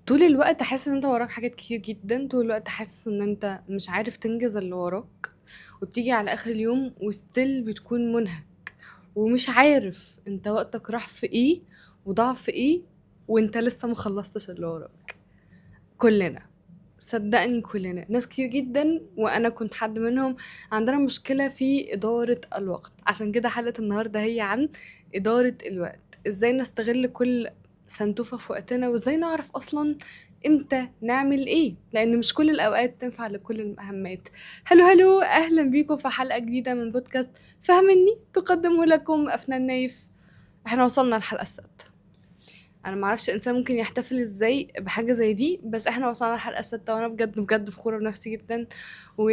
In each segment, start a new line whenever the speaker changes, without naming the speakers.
طول الوقت حاسس ان انت وراك حاجات كتير جدا، طول الوقت حاسس ان انت مش عارف تنجز اللي وراك، وبتيجي على اخر اليوم وستيل بتكون منهك ومش عارف انت وقتك راح في ايه وضاع في ايه، وانت لسه ما خلصتش اللي وراك. كلنا، صدقني كلنا، ناس كتير جدا وانا كنت حد منهم، عندنا مشكلة في إدارة الوقت. عشان كده حلقة النهاردة هي عن إدارة الوقت، ازاي نستغل كل سنتوفة في وقتنا، وازاي نعرف اصلا امتى نعمل ايه، لان مش كل الاوقات تنفع لكل المهمات. هلو هلو، اهلا بيكم في حلقة جديدة من بودكاست فهمني، تقدمه لكم افنان نايف. احنا وصلنا الحلقة السادسة. انا معرفش انسان ممكن يحتفل ازاي بحاجه زي دي، بس احنا وصلنا الحلقه السادسة، وانا بجد بجد فخوره بنفسي جدا. و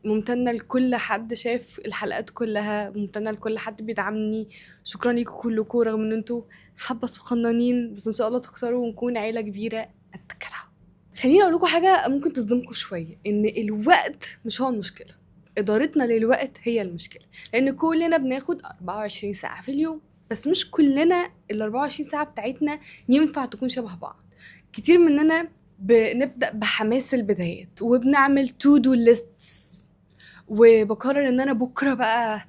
ممتنه لكل حد شاف الحلقات كلها، ممتنه لكل حد بيدعمني. شكرا ليكم كلكم، رغم ان انتوا حبه صغننين، بس ان شاء الله تكسروا ونكون عيله كبيره قد كده. خليني اقول لكم حاجه ممكن تصدمكم شويه، ان الوقت مش هو المشكله، ادارتنا للوقت هي المشكله. لان كلنا بناخد 24 ساعه في اليوم، بس مش كلنا ال 24 ساعه بتاعتنا ينفع تكون شبه بعض. كتير مننا بنبدا بحماس البدايات وبنعمل تو دو ليستس، وبقرر ان انا بكره بقى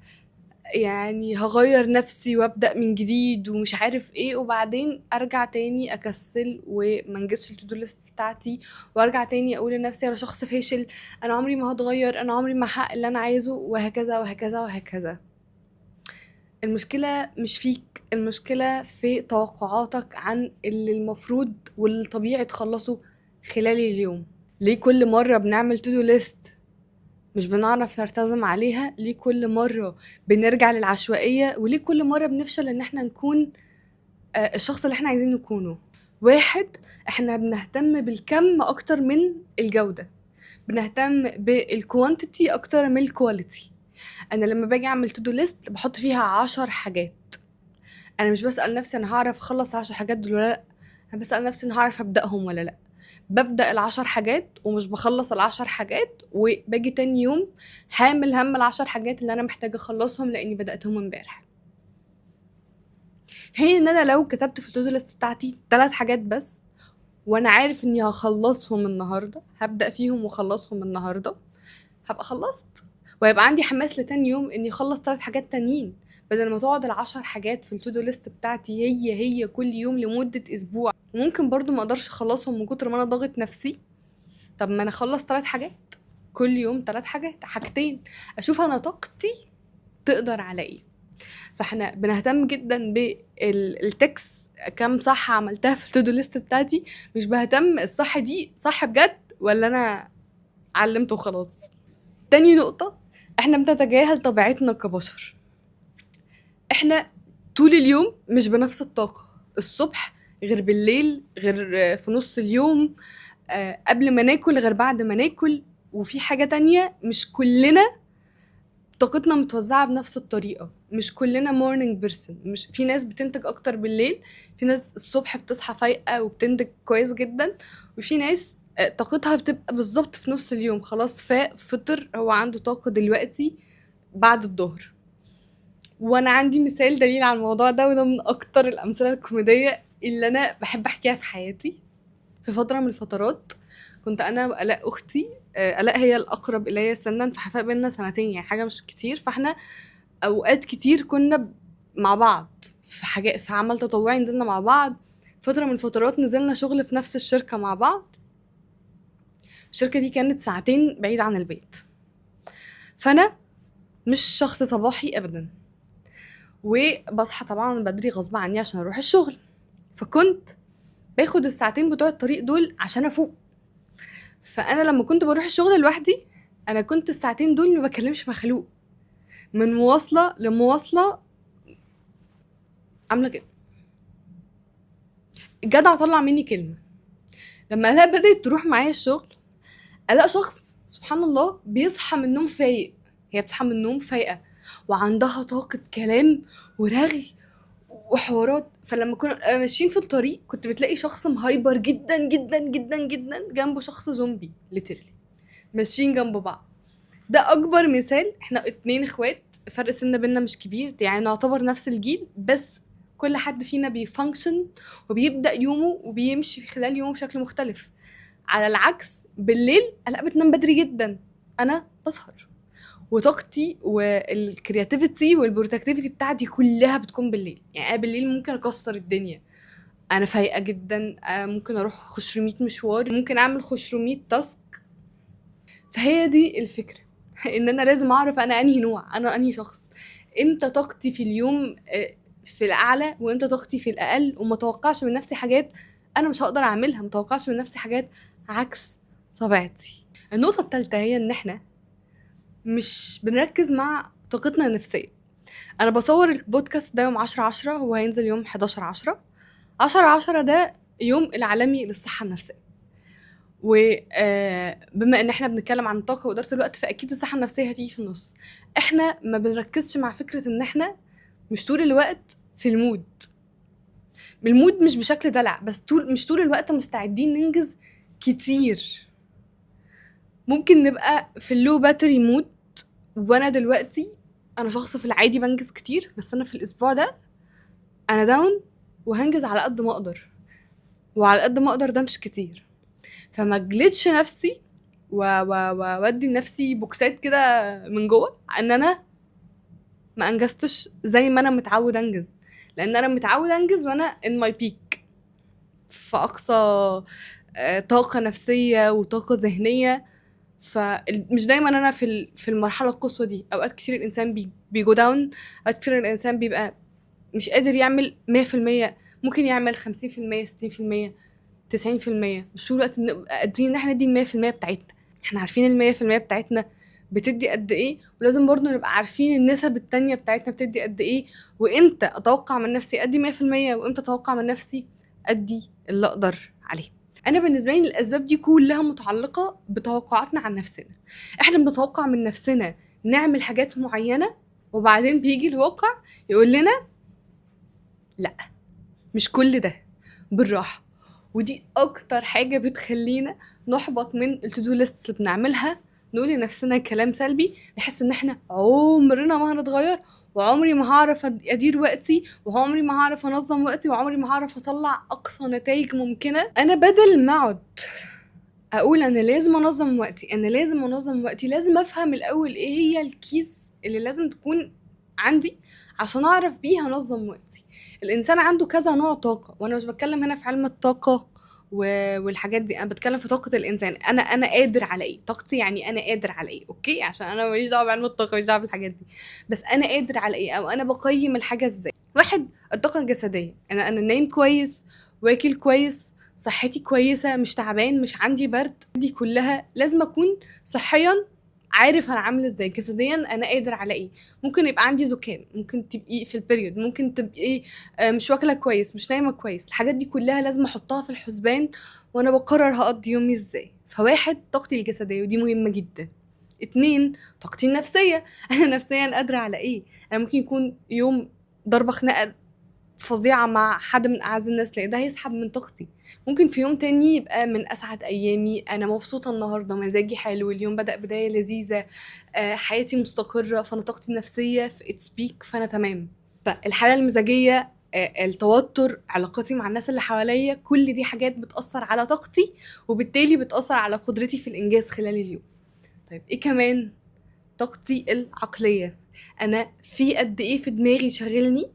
يعني هغير نفسي وابدا من جديد ومش عارف ايه، وبعدين ارجع تاني اكسل ومنجزش التو دو ليست بتاعتي، وارجع تاني اقول لنفسي انا شخص فاشل، انا عمري ما هتغير، انا عمري ما هحقق اللي انا عايزه، وهكذا وهكذا وهكذا. المشكلة مش فيك، المشكلة في توقعاتك عن اللي المفروض واللي طبيعي تخلصه خلال اليوم. ليه كل مرة بنعمل تو دو ليست مش بنعرف نلتزم عليها؟ ليه كل مرة بنرجع للعشوائية؟ وليه كل مرة بنفشل ان احنا نكون الشخص اللي احنا عايزين نكونه؟ واحد، احنا بنهتم بالكم اكتر من الجودة، بنهتم بالكوانتيتي اكتر من الكواليتي. انا لما باجي اعمل تو دو ليست بحط فيها 10 حاجات، انا مش بسأل نفسي انا هعرف اخلص 10 حاجات دول ولا لا، انا بسأل نفسي انا هعرف ابدأهم ولا لا. ببدأ ال10 حاجات ومش بخلص ال10 حاجات، وباجي تاني يوم حامل هم ال10 حاجات اللي انا محتاجة اخلصهم لاني بدأتهم امبارح. في حين ان انا لو كتبت في التوزو ليست بتاعتي 3 حاجات بس، وانا عارف اني هخلصهم النهارده، هبدأ فيهم واخلصهم النهارده، هبقى خلصت، وهيبقى عندي حماس لتاني يوم اني اخلص 3 حاجات تانيين، بدل ما تقعد ال10 حاجات في التودو ليست بتاعتي هي كل يوم لمدة اسبوع. وممكن برضو ما اقدرش اخلصهم من كتر ما انا ضاغط نفسي. طب ما انا اخلص 3 حاجات كل يوم، 3 حاجات، حاجتين، اشوف انا طاقتي تقدر على ايه. فاحنا بنهتم جدا بالتكس، كم صح عملتها في التودو ليست بتاعتي، مش بهتم الصح دي صح بجد ولا انا علمته وخلاص. تاني نقطة، احنا بنتجاهل طبيعتنا كبشر. احنا طول اليوم مش بنفس الطاقة، الصبح غير بالليل، غير في نص اليوم، قبل ما ناكل غير بعد ما ناكل. وفي حاجة تانية، مش كلنا طاقتنا متوزعة بنفس الطريقة، مش كلنا morning person، مش في ناس بتنتج أكتر بالليل، في ناس الصبح بتصحى فايقة وبتنتج كويس جدا، وفي ناس طاقتها بتبقى بالظبط في نص اليوم، خلاص فاق فطر، هو عنده طاقة دلوقتي بعد الظهر. وانا عندي مثال دليل على الموضوع ده، وده من اكتر الامثله الكوميديه اللي انا بحب احكيها في حياتي. في فتره من الفترات كنت انا والاء اختي، الاء هي الاقرب الي سنا، فحفاء بينا سنتين يعني حاجه مش كتير، فاحنا اوقات كتير كنا مع بعض في حاجات، في عمل تطوعي نزلنا مع بعض. فتره من الفترات نزلنا شغل في نفس الشركه مع بعض. الشركه دي كانت ساعتين بعيد عن البيت، فانا مش شخص صباحي ابدا، وبصحى طبعا بدري غصب عني عشان اروح الشغل، فكنت باخد الساعتين بتوع الطريق دول عشان افوق. فانا لما كنت بروح الشغل لوحدي، انا كنت الساعتين دول ما بكلمش مخلوق، من مواصله لمواصله عامله كده، الجدع طلع مني كلمه. لما الاقي بدات تروح معايا الشغل، الاقي شخص سبحان الله بيصحى من النوم فايق، هي بتصحى من النوم فايقه وعندها طاقه كلام ورغي وحوارات. فلما كنا ماشيين في الطريق كنت بتلاقي شخص مهايبر جدا جدا جدا جدا جنبه شخص زومبي ليترلي ماشيين جنب بعض. ده اكبر مثال، احنا 2 اخوات، فرق سن بينا مش كبير، يعني نعتبر نفس الجيل، بس كل حد فينا بيفانكشن وبيبدأ يومه وبيمشي في خلال يومه بشكل مختلف. على العكس بالليل انا بتنام بدري جدا، انا بسهر، وطاقتي والكرياتيفيتي والبروتكتيفيتي بتاعتي كلها بتكون بالليل. يعني انا بالليل ممكن اكسر الدنيا، انا فايقه جدا، ممكن اروح 500 مشوار، ممكن اعمل 500 تاسك. فهي دي الفكره ان انا لازم اعرف انا انهي نوع، انا انهي شخص، امتى طاقتي في اليوم في الاعلى وامتى طاقتي في الاقل، وما اتوقعش من نفسي حاجات انا مش هقدر اعملها، ما اتوقعش من نفسي حاجات عكس طبيعتي. النقطه الثالثه هي ان احنا مش بنركز مع طاقتنا النفسيه. انا بصور البودكاست ده يوم 10/10، هو هينزل يوم 11/10. 10/10 ده يوم العالمي للصحه النفسيه، وبما ان احنا بنتكلم عن الطاقه واداره الوقت فاكيد الصحه النفسيه هتيجي في النص. احنا ما بنركزش مع فكره ان احنا مش طول الوقت في المود. المود مش بشكل دلع، بس مش طول الوقت مستعدين ننجز كتير. ممكن نبقى في اللو باتري مود، وانا دلوقتي انا شخص في العادي بنجز كتير، بس انا في الاسبوع ده انا داون وهنجز على قد ما اقدر، وعلى قد ما اقدر ده مش كتير. فما اجلدش نفسي وودي لنفسي بوكسات كده من جوه ان انا ما انجزتش زي ما انا متعود انجز، لان انا متعود انجز وانا ان ماي بيك، في اقصى طاقه نفسيه وطاقه ذهنيه. فمش دايما انا في المرحله القصوى دي. اوقات كتير الانسان بيجو داون، اوقات كتير الانسان بيبقى مش قادر يعمل 100%، ممكن يعمل 50%، 60%، 90%. مش طول الوقت بنبقى قادرين ان احنا ندي 100% بتاعتنا. احنا عارفين 100% بتاعتنا بتدي قد ايه، ولازم برضو نبقى عارفين النسب التانية بتاعتنا بتدي قد ايه، وامتى اتوقع من نفسي ادي 100% وامتى اتوقع من نفسي ادي اللي اقدر عليه. انا بالنسبه لي الاسباب دي كلها متعلقه بتوقعاتنا عن نفسنا. احنا بنتوقع من نفسنا نعمل حاجات معينه، وبعدين بيجي الواقع يقول لنا لا، مش كل ده، بالراحه. ودي اكتر حاجه بتخلينا نحبط من التو ليست اللي بنعملها، نقول لنفسنا كلام سلبي، نحس ان احنا عمرنا ما هنتغير، وعمري ما هعرف ادير وقتي، وعمري ما هعرف انظم وقتي، وعمري ما هعرف اطلع اقصى نتائج ممكنه. انا بدل ما اقعد اقول انا لازم انظم وقتي، انا لازم انظم وقتي، لازم افهم الاول ايه هي الكيس اللي لازم تكون عندي عشان اعرف بيها انظم وقتي. الانسان عنده كذا نوع طاقه، وانا مش بتكلم هنا في علم الطاقه والحاجات دي، انا بتكلم في طاقه الانسان. انا قادر على ايه، طاقتي يعني انا قادر على ايه، اوكي، عشان انا ماليش دعوه بعلم الطاقه، ماليش دعوه بالحاجات دي، بس انا قادر على ايه، او انا بقيم الحاجه ازاي. واحد، الطاقه الجسديه، انا نايم كويس، واكل كويس، صحتي كويسه، مش تعبان، مش عندي برد. دي كلها لازم اكون صحيا عارف انا عامل ازاي، جسديا انا قادر على ايه. ممكن يبقى عندي زكام، ممكن تبقي في البريود، ممكن تبقي مش واكله كويس، مش نايمه كويس. الحاجات دي كلها لازم احطها في الحسبان وانا بقرر هقضي يومي ازاي. فواحد، طاقتي الجسديه ودي مهمه جدا. 2، طاقتي النفسيه. انا نفسيا قادره على ايه. انا ممكن يكون يوم ضربه خناقه فظيعه مع حد من اعز الناس ليه، ده هيسحب من طاقتي. ممكن في يوم تاني يبقى من اسعد ايامي، انا مبسوطه النهارده، مزاجي حلو، اليوم بدأ بدايه لذيذه، حياتي مستقره، فانا طاقتي النفسيه في اتس بيك، فانا تمام. فالحاله المزاجيه، التوتر، علاقاتي مع الناس اللي حواليا، كل دي حاجات بتأثر على طاقتي، وبالتالي بتأثر على قدرتي في الإنجاز خلال اليوم. طيب إيه كمان؟ طاقتي العقلية. أنا في قد إيه في دماغي شغلني،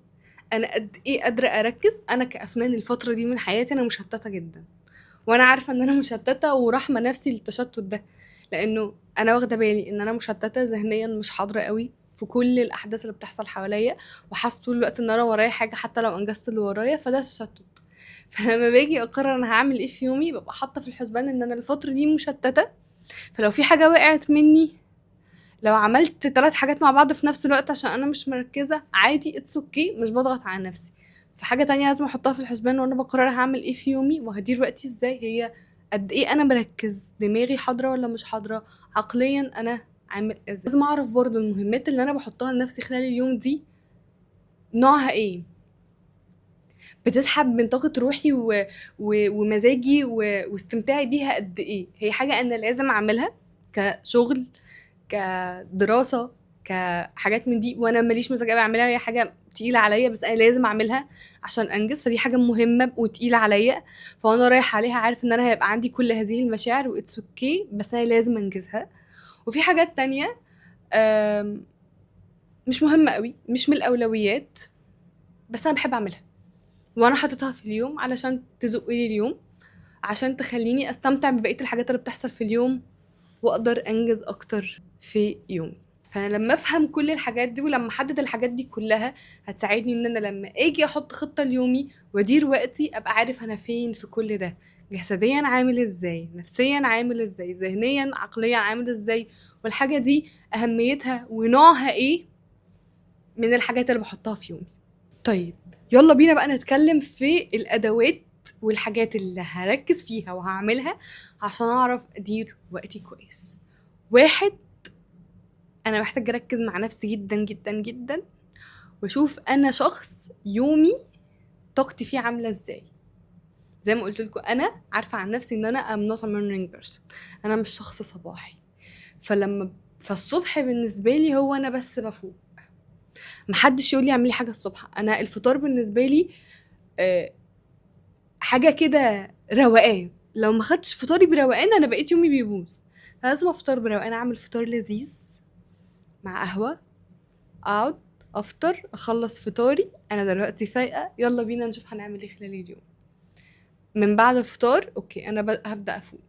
أنا قد إيه قادرة أركز. أنا كأفنان الفترة دي من حياتي أنا مشتتة جدا، وأنا عارفة إن أنا مشتتة ورحمة نفسي للتشتت ده، لأنه أنا واخدة بالي إن أنا مشتتة ذهنيا، مش حاضرة قوي في كل الأحداث اللي بتحصل حواليا، وحاسة طول الوقت إن أنا ورايا حاجة حتى لو أنجزت اللي ورايا، فده تشتت. فلما باجي أقرر أنا هعمل إيه في يومي، ببقى حاطة في الحسبان إن أنا الفترة دي مشتتة، فلو في حاجة وقعت مني، لو عملت 3 حاجات مع بعض في نفس الوقت عشان انا مش مركزه، عادي، اتس اوكي، مش بضغط على نفسي. فحاجه تانية لازم احطها في الحسبان وانا بقرر هعمل ايه في يومي وهدير وقتي ازاي، هي قد ايه انا مركز، دماغي حاضره ولا مش حاضره، عقليا انا عامل ازاي. لازم اعرف برضو المهمات اللي انا بحطها لنفسي خلال اليوم دي نوعها ايه، بتسحب من طاقه روحي ومزاجي واستمتاعي بيها قد ايه. هي حاجه انا لازم اعملها كشغل، كدراسه، كحاجات من دي، وانا ماليش مزاج قوي اعملها، هي حاجه تقيله عليا بس انا لازم اعملها عشان انجز، فدي حاجه مهمه وتقيله عليا، فانا رايح عليها عارف ان انا هيبقى عندي كل هذه المشاعر واتس اوكي بس انا لازم انجزها. وفي حاجات تانية مش مهمه قوي، مش من الاولويات، بس انا بحب اعملها وانا حاططها في اليوم علشان تزق لي اليوم، عشان تخليني استمتع ببقيه الحاجات اللي بتحصل في اليوم واقدر انجز اكتر في يومي. فانا لما افهم كل الحاجات دي ولما احدد الحاجات دي كلها هتساعدني ان انا لما اجي احط خطة ليومي وادير وقتي ابقى عارف انا فين في كل ده، جسديا عامل ازاي، نفسيا عامل ازاي، ذهنيا عقليا عامل ازاي، والحاجة دي اهميتها ونوعها ايه من الحاجات اللي بحطها في يومي. طيب يلا بينا بقى نتكلم في الادوات والحاجات اللي هركز فيها وهعملها عشان اعرف ادير وقتي كويس. واحد، انا محتاجه اركز مع نفسي جدا جدا جدا واشوف انا شخص يومي طاقتي فيه عامله ازاي. زي ما قلت لكم انا عارفه عن نفسي ان انا I'm not a morning person، انا مش شخص صباحي. فالصبح بالنسبه لي هو انا بس بفوق، محدش يقول لي اعملي حاجه الصبح. انا الفطار بالنسبه لي حاجه كده روقان، لو ما خدتش فطاري بروقان انا بقيت يومي بيبوظ، فلازم افطر بروقان، اعمل فطار لذيذ مع قهوه، اقعد افطر اخلص فطاري انا دلوقتي فايقه يلا بينا نشوف هنعمل ايه خلال اليوم. من بعد الفطار اوكي انا هبدا افوق،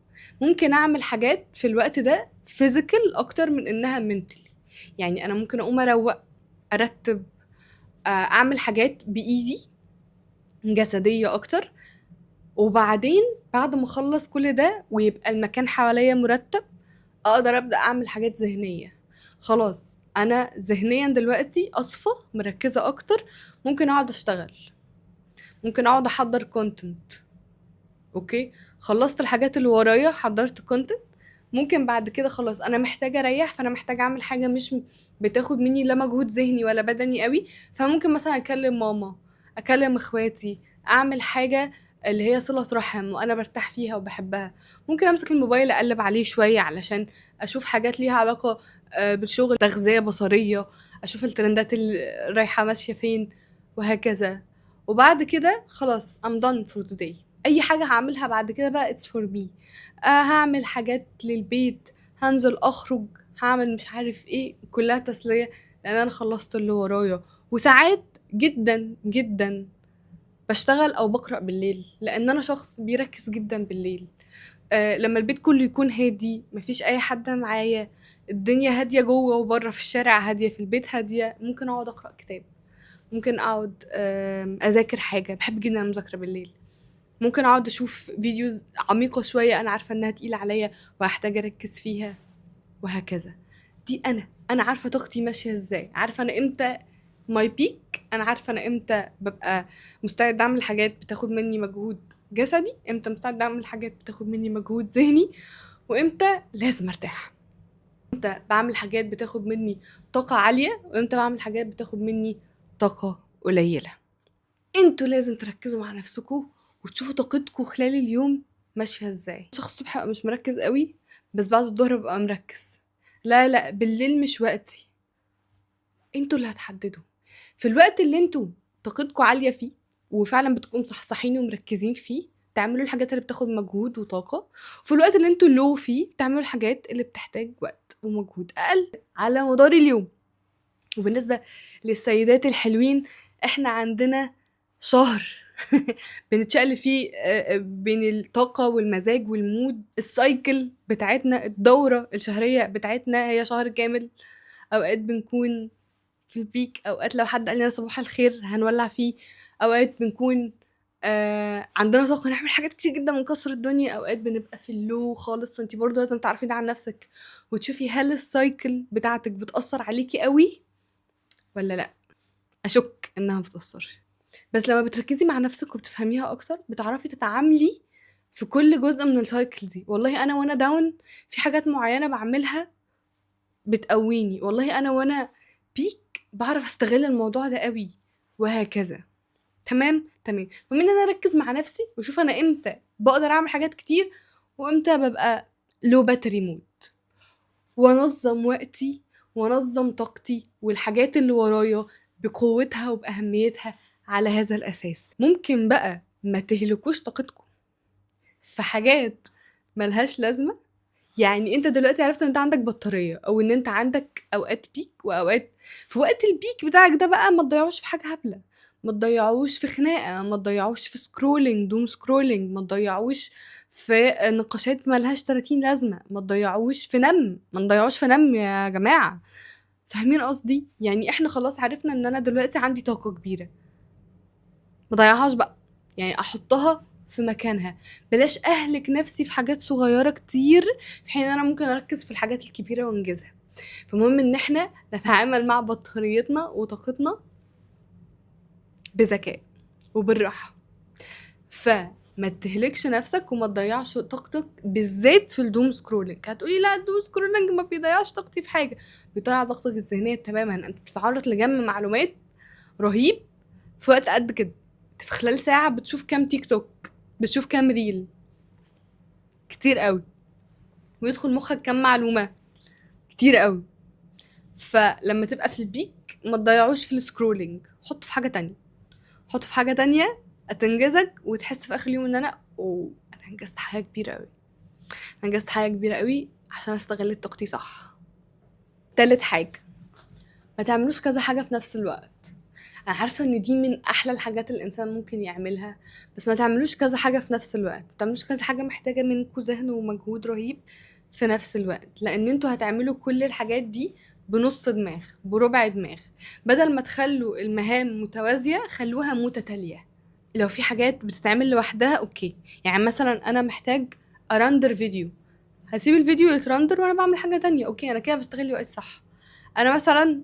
ممكن اعمل حاجات في الوقت ده فيزيكال اكتر من انها منتلي. يعني انا ممكن اقوم اروق، ارتب، اعمل حاجات بايدي جسديه اكتر، وبعدين بعد ما اخلص كل ده ويبقى المكان حواليا مرتب اقدر ابدا اعمل حاجات ذهنيه. خلاص انا ذهنيا دلوقتي اصفى مركزه اكتر، ممكن اقعد اشتغل، ممكن اقعد احضر كونتنت. اوكي خلصت الحاجات اللي ورايا حضرت كونتنت، ممكن بعد كده خلاص انا محتاجه اريح، فانا محتاجه اعمل حاجه مش بتاخد مني لا مجهود ذهني ولا بدني قوي، فممكن مثلا اكلم ماما، اكلم اخواتي، اعمل حاجه اللي هي صله رحم وانا برتاح فيها وبحبها. ممكن امسك الموبايل اقلب عليه شويه علشان اشوف حاجات ليها علاقه بالشغل، تغذيه بصريه، اشوف الترندات اللي رايحه ماشيه فين وهكذا. وبعد كده خلاص I'm done for today. اي حاجه هعملها بعد كده بقى it's for me. هعمل حاجات للبيت، هنزل اخرج، هعمل مش عارف ايه، كلها تسليه لان انا خلصت اللي ورايا. وساعات جدا جدا بشتغل او بقرا بالليل لان انا شخص بيركز جدا بالليل. لما البيت كله يكون هادي، مفيش اي حد معايا، الدنيا هاديه جوه وبره، في الشارع هاديه، في البيت هاديه، ممكن اقعد اقرا كتاب، ممكن اقعد اذاكر حاجه، بحب جدا المذاكره بالليل، ممكن اقعد اشوف فيديوز عميقه شويه انا عارفه انها تقيله عليا وهحتاج اركز فيها وهكذا. دي انا عارفه طاقتي ماشيه ازاي، عارفه انا امتى ماي بيك، انا عارفه انا امتى ببقى مستعد اعمل حاجات بتاخد مني مجهود جسدي، امتى مستعد اعمل حاجات بتاخد مني مجهود ذهني، وامتى لازم ارتاح، امتى بعمل حاجات بتاخد مني طاقه عاليه وامتى بعمل حاجات بتاخد مني طاقه قليله. انتوا لازم تركزوا مع نفسكم وتشوفوا طاقتكم خلال اليوم ماشيه ازاي. شخص الصبح ببقى مش مركز قوي بس بعد الظهر ببقى مركز، لا بالليل مش وقتي، انتوا اللي هتحددوا. في الوقت اللي انتوا طاقتكم عاليه فيه وفعلا بتكونوا صحصحين ومركزين فيه تعملوا الحاجات اللي بتاخد مجهود وطاقه، وفي الوقت اللي انتوا لو فيه تعملوا الحاجات اللي بتحتاج وقت ومجهود اقل على مدار اليوم. وبالنسبه للسيدات الحلوين، احنا عندنا شهر بنتشقلب فيه بين الطاقة والمزاج والمود، السايكل بتاعتنا، الدورة الشهرية بتاعتنا هي شهر كامل. أوقات بنكون في البيك، أوقات لو حد قال لنا صباح الخير هنولع فيه، أوقات بنكون عندنا طاقة نعمل حاجات كتير جدا ونكسر الدنيا، أوقات بنبقى في اللو خالص. انتي برضو لازم تعرفي ده عن نفسك وتشوفي هل السايكل بتاعتك بتأثر عليكي قوي ولا لأ. أشك إنها مبتأثرش، بس لما بتركزي مع نفسك وبتفهميها اكتر بتعرفي تتعاملي في كل جزء من السايكل دي. والله انا وانا داون في حاجات معينه بعملها بتقويني، والله انا وانا بيك بعرف استغل الموضوع ده قوي وهكذا. تمام فمن انا اركز مع نفسي واشوف انا امتى بقدر اعمل حاجات كتير وامتى ببقى لو باتري مود، وانظم وقتي وانظم طاقتي والحاجات اللي ورايا بقوتها وبأهميتها على هذا الأساس. ممكن بقى ما تهلكوش طاقتكم في حاجات ملهاش لازمة. يعني انت دلوقتي عرفت ان انت عندك بطارية او ان انت عندك اوقات بيك واوقات، في وقت البيك بتاعك ده بقى ما تضيعوش في حاجة هبلة، ما تضيعوش في خناقة، ما تضيعوش في سكرولينج دوم سكرولينج، ما تضيعوش في نقاشات ملهاش 30 لازمة، ما تضيعوش في نم، ما نضيعوش في نم يا جماعة. فاهمين قصدي؟ يعني احنا خلاص عرفنا ان انا دلوقتي عندي طاقة كبيرة، ما ضيعهاش بقى، يعني احطها في مكانها. بلاش اهلك نفسي في حاجات صغيرة كتير في حين انا ممكن اركز في الحاجات الكبيرة وانجزها. فمهم ان احنا نتعامل مع بطاريتنا وطاقتنا بذكاء وبالراحة. فما تهلكش نفسك وما تضيعش طاقتك بالذات في الدوم سكرولينج. هتقولي لا الدوم سكرولينج ما بيضيعش طاقتي في حاجة، بيضيع طاقتك الذهنية تماما. انت بتتعرض لجمع معلومات رهيب في وقت قد كده. انت في خلال ساعة بتشوف كام تيك توك، بتشوف كام ريل، كتير قوي، ويدخل مخك كام معلومة، كتير قوي. فلما تبقى في البيك ما تضيعوش في السكرولينج، حط في حاجة تانية، حط في حاجة تانية هتنجزك وتحس في اخر اليوم ان انا انجزت حاجة كبيرة قوي، انجزت حاجة كبيرة قوي عشان استغلت طاقتي صح. تالت حاجة، ما تعملوش كذا حاجة في نفس الوقت. انا عارفة ان دي من احلى الحاجات اللي الانسان ممكن يعملها، بس ما تعملوش كذا حاجة في نفس الوقت، ما تعملوش كذا حاجة محتاجة منكم ذهن ومجهود رهيب في نفس الوقت، لان انتوا هتعملوا كل الحاجات دي بنص دماغ، بربع دماغ. بدل ما تخلوا المهام متوازية خلوها متتالية. لو في حاجات بتتعمل لوحدها اوكي، يعني مثلا انا محتاج ارندر فيديو، هسيب الفيديو يترندر وانا بعمل حاجة تانية، اوكي انا كده بستغل وقتي صح. انا مثلا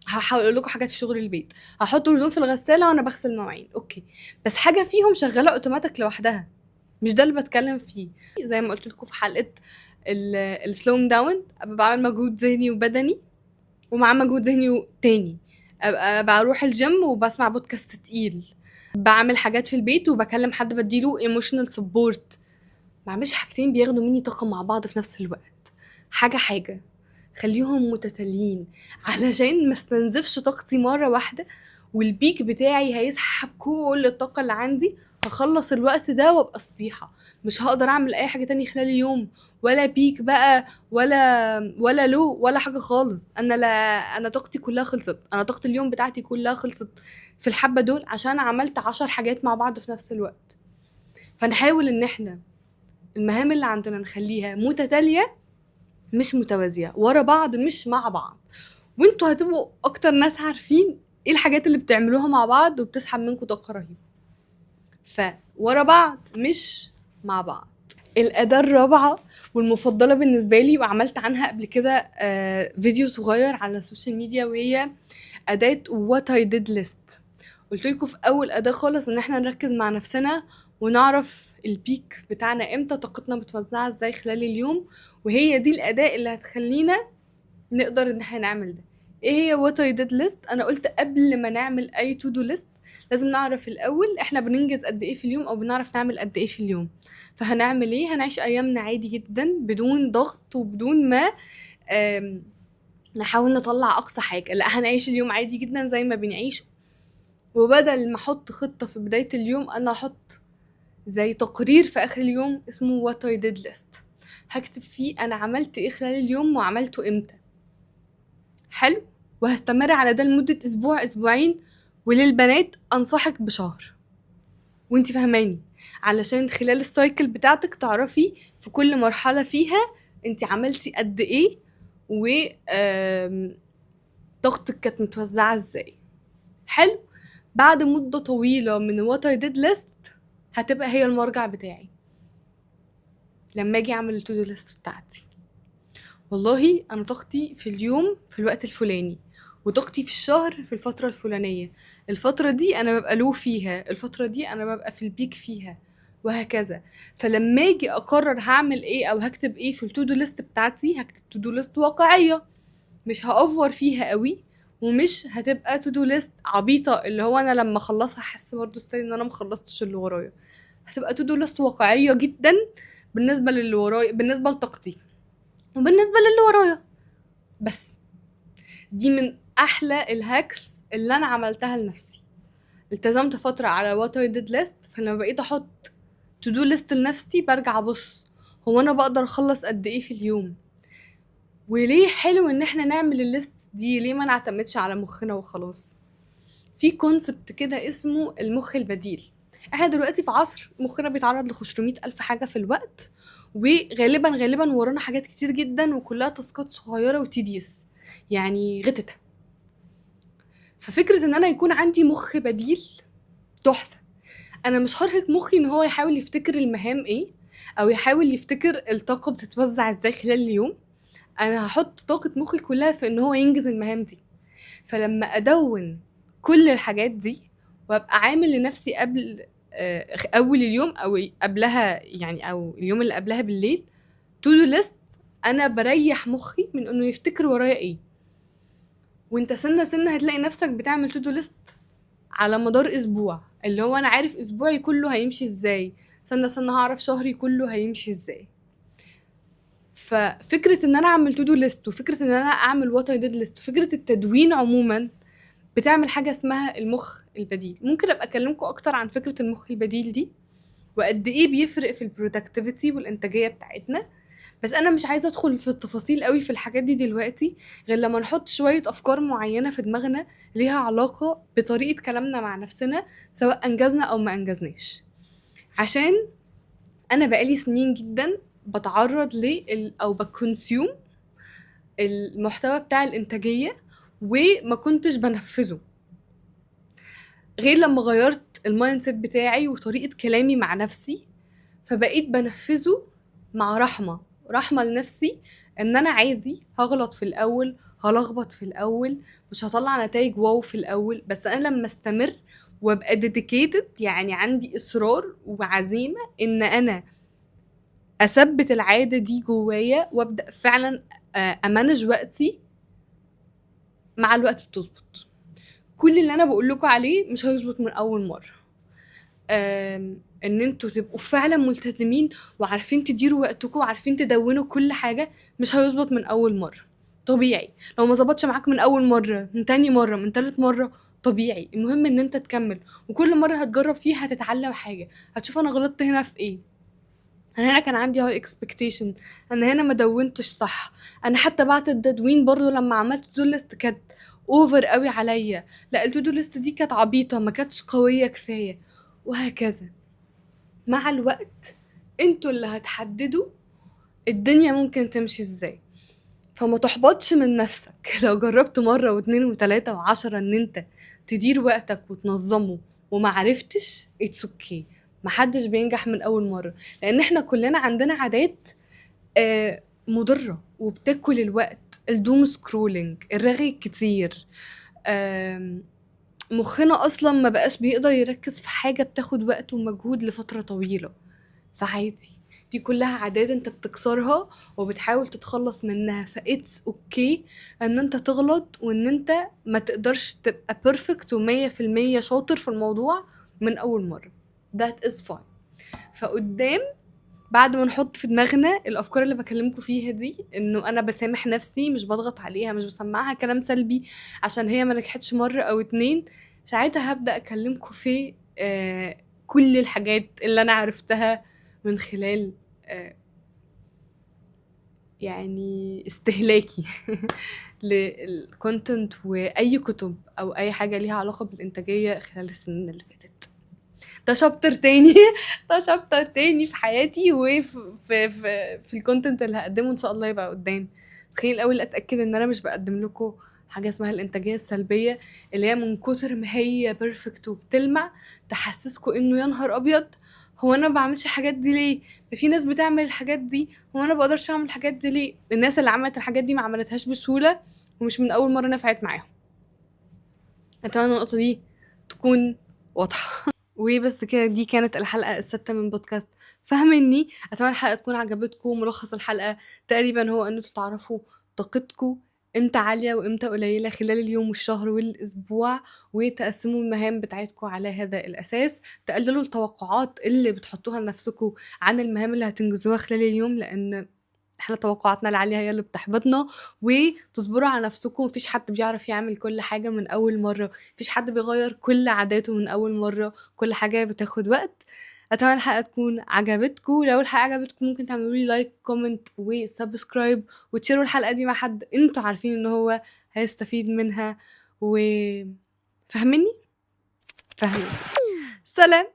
هحاول اقول لكم حاجات في شغل البيت، هحط الهدوم في الغسالة وانا بغسل مواعين، اوكي، بس حاجة فيهم شغالة اوتوماتيك لوحدها، مش ده اللي بتكلم فيه. زي ما قلت لكم في حلقة السلوينج داون، ابقى بعمل مجهود ذهني وبدني ومع مجهود ذهني تاني، ابقى بروح الجيم وبسمع بودكاست تقيل، بعمل حاجات في البيت وبكلم حد بديله ايموشنال سبورت. ما بعملش حاجتين بياخدوا مني طاقة مع بعض في نفس الوقت. حاجة خليهم متتاليين علشان ما استنزفش طاقتي مرة واحدة، والبيك بتاعي هيسحب كل الطاقة اللي عندي، هخلص الوقت ده وابقى سطيحة، مش هقدر اعمل اي حاجة تانية خلال اليوم، ولا بيك بقى ولا لو ولا حاجة خالص. انا طاقتي كلها خلصت، انا طاقة اليوم بتاعتي كلها خلصت في الحبة دول عشان عملت 10 حاجات مع بعض في نفس الوقت. فنحاول ان احنا المهام اللي عندنا نخليها متتالية مش متوازية ورا بعض، مش مع بعض. وانتوا هتبقوا اكتر ناس عارفين ايه الحاجات اللي بتعملوها مع بعض وبتسحب منكم طاقة رهيبة. فورا بعض مش مع بعض. الأداة الرابعة والمفضلة بالنسبة لي وعملت عنها قبل كده فيديو صغير على السوشيال ميديا، وهي أداة what I did list. قلت لكم في أول أداة خالص إن احنا نركز مع نفسنا ونعرف البيك بتاعنا امتى، طاقتنا متوزعة ازاي خلال اليوم، وهي دي الأداة اللي هتخلينا نقدر ان احنا نعمل ده. ايه هي what I did list؟ انا قلت قبل ما نعمل اي to do list لازم نعرف الاول احنا بننجز قد ايه في اليوم او بنعرف نعمل قد ايه في اليوم. فهنعمل ايه؟ هنعيش ايامنا عادي جدا بدون ضغط وبدون ما نحاول نطلع اقصى حاجة، لا هنعيش اليوم عادي جدا زي ما بنعيشه. وبدل ما احط خطة في بداية اليوم انا احط زي تقرير في اخر اليوم اسمه what I did list، هكتب فيه انا عملت ايه خلال اليوم وعملته امتى. حلو، وهستمر على ده لمدة اسبوع اسبوعين، وللبنات انصحك بشهر. وانتي فهماني؟ علشان خلال السايكل بتاعتك تعرفي في كل مرحلة فيها انتي عملتي قد ايه و طاقتك كانت متوزعة ازاي. حلو، بعد مدة طويلة من what I did list هتبقى هي المرجع بتاعي لما اجي اعمل التو دو ليست بتاعتي. والله انا طاقتي في اليوم في الوقت الفلاني، وطاقتي في الشهر في الفترة الفلانية، الفترة دي انا ببقى لو فيها، الفترة دي انا ببقى في البيك فيها، وهكذا. فلما اجي اقرر هعمل ايه او هكتب ايه في التو دو ليست بتاعتي، هكتب تو دو ليست واقعية، مش هأفور فيها قوي، ومش هتبقى تو دو ليست عبيطة اللي هو انا لما اخلصها احس برضو ستيل ان انا مخلصتش اللي ورايا. هتبقى تو دو ليست واقعية جدا بالنسبة للي ورايا، بالنسبة لطاقتي وبالنسبة للي ورايا. بس دي من احلى الهاكس اللي انا عملتها لنفسي. التزمت فتره على what I did list، فلما بقيت احط to do list لنفسي برجع ابص هو انا بقدر اخلص قد ايه في اليوم، وليه حلو ان احنا نعمل الليست دي، ليه ما نعتمدش على مخنا وخلاص. في كونسبت كده اسمه المخ البديل. احنا دلوقتي في عصر مخنا بيتعرض ل 500 ألف حاجة في الوقت، وغالبا ورانا حاجات كتير جدا وكلها تاسكات صغيرة وتيديس، يعني غتتة. ففكرة ان انا يكون عندي مخ بديل تحفة. انا مش هرهق مخي ان هو يحاول يفتكر المهام ايه، او يحاول يفتكر الطاقة بتتوزع ازاي خلال اليوم. انا هحط طاقة مخي كلها في ان هو ينجز المهام دي. فلما ادون كل الحاجات دي وابقى عامل لنفسي قبل اول اليوم او قبلها، يعني او اليوم اللي قبلها بالليل تو دو ليست، انا بريح مخي من انه يفتكر ورايا ايه. وانت سنه هتلاقي نفسك بتعمل تو دو ليست على مدار اسبوع، اللي هو انا عارف اسبوعي كله هيمشي ازاي، سنه هعرف شهري كله هيمشي ازاي. ففكره ان انا اعمل تو دو ليست، وفكره ان انا اعمل وات اي ديد ليست، وفكره التدوين عموما بتعمل حاجه اسمها المخ البديل. ممكن ابقى اكلمكم اكتر عن فكره المخ البديل دي وقد ايه بيفرق في البرودكتيفيتي والانتاجيه بتاعتنا، بس انا مش عايزه ادخل في التفاصيل قوي في الحاجات دي دلوقتي، غير لما نحط شويه افكار معينه في دماغنا ليها علاقه بطريقه كلامنا مع نفسنا، سواء انجزنا او ما انجزناش. عشان انا بقالي سنين جدا بتعرض او بكونسيوم المحتوى بتاع الانتاجيه وما كنتش بنفذه، غير لما غيرت المايند سيت بتاعي وطريقه كلامي مع نفسي، فبقيت بنفذه مع رحمه لنفسي. ان انا عادي هغلط في الاول، هلخبط في الاول، مش هطلع نتائج واو في الاول، بس انا لما استمر وابقى ديديكيتد، يعني عندي اصرار وعزيمه ان انا اثبت العاده دي جوايا وابدا فعلا امانج وقتي، مع الوقت بتظبط. كل اللي انا بقول لكم عليه مش هيظبط من اول مره. ان انتوا تبقوا فعلا ملتزمين وعارفين تديروا وقتكم وعارفين تدونوا كل حاجه، مش هيظبط من اول مره. طبيعي لو ما ظبطش معاك من اول مره، من تاني مره، من تالت مره، طبيعي. المهم ان انت تكمل، وكل مره هتجرب فيها هتتعلم حاجه، هتشوف انا غلطت هنا في ايه، انا هنا كان عندي هاي اكسبكتيشن، انا هنا ما دونتش صح، انا حتى بعد التدوين برضو لما عملت تو ليست كانت اوفر قوي عليا، لا التو دو ليست دي كانت عبيطه، ما كانتش قويه كفايه، وهكذا. مع الوقت انتوا اللي هتحددوا الدنيا ممكن تمشي ازاي. فما تحبطش من نفسك لو جربت مرة واتنين وتلاتة وعشرة ان انت تدير وقتك وتنظمه وما عرفتش، اتس اوكي. محدش بينجح من اول مرة، لان احنا كلنا عندنا عادات مضرة وبتاكل الوقت. الدوم سكرولينج، الرغي الكتير، مخنا اصلا ما بقاش بيقدر يركز في حاجة بتاخد وقت ومجهود لفترة طويلة. فعادي، دي كلها عادات انت بتكسرها وبتحاول تتخلص منها، فايتس اوكي ان انت تغلط وان انت ما تقدرش تبقى بيرفكت و100% شاطر في الموضوع من اول مرة. that is fine. فقدام بعد ما نحط في دماغنا الافكار اللي بكلمكم فيها دي، انه انا بسامح نفسي، مش بضغط عليها، مش بسمعها كلام سلبي عشان هي ما نجحتش مرة او اتنين، ساعتها هبدأ اكلمكم في كل الحاجات اللي انا عرفتها من خلال يعني استهلاكي للكونتنت واي كتب او اي حاجة ليها علاقة بالانتاجية خلال السنين اللي فاتت. ده شابتر تاني ده شابتر تاني في حياتي وفي في الكونتنت اللي هقدمه ان شاء الله يبقى قدام. بس خليني الاول اتاكد ان انا مش بقدم لكم حاجه اسمها الانتاجيه السلبيه، اللي هي من كتر ما هي بيرفكت وبتلمع تحسسكم انه يا نهار ابيض، هو انا ما بعملش الحاجات دي ليه؟ في ناس بتعمل الحاجات دي، هو انا بقدرش اعمل الحاجات دي ليه؟ الناس اللي عملت الحاجات دي ما عملتهاش بسهوله ومش من اول مره نفعت معاهم. اتمنى النقطه دي تكون واضحه. وبس كده، دي كانت الحلقة السادسة من بودكاست فهمني. أتمنى الحلقة تكون عجبتكم. ملخص الحلقة تقريبا هو أن تعرفوا طاقتكم امتى عالية وامتى قليلة خلال اليوم والشهر والأسبوع، وتقسموا المهام بتاعتكم على هذا الأساس. تقللوا التوقعات اللي بتحطوها لنفسكم عن المهام اللي هتنجزوها خلال اليوم، لأن احنا توقعاتنا العالية هي اللي بتحبطنا، وتصبروا على نفسكم. مفيش حد بيعرف يعمل كل حاجة من أول مرة، مفيش حد بيغير كل عاداته من أول مرة، كل حاجة بتاخد وقت. أتمنى الحلقة تكون عجبتكم. لو الحلقة عجبتكم ممكن تعملوا لي لايك، كومنت وسبسكرايب، وتشيروا الحلقة دي مع حد انتوا عارفين ان هو هيستفيد منها. و فاهميني. سلام.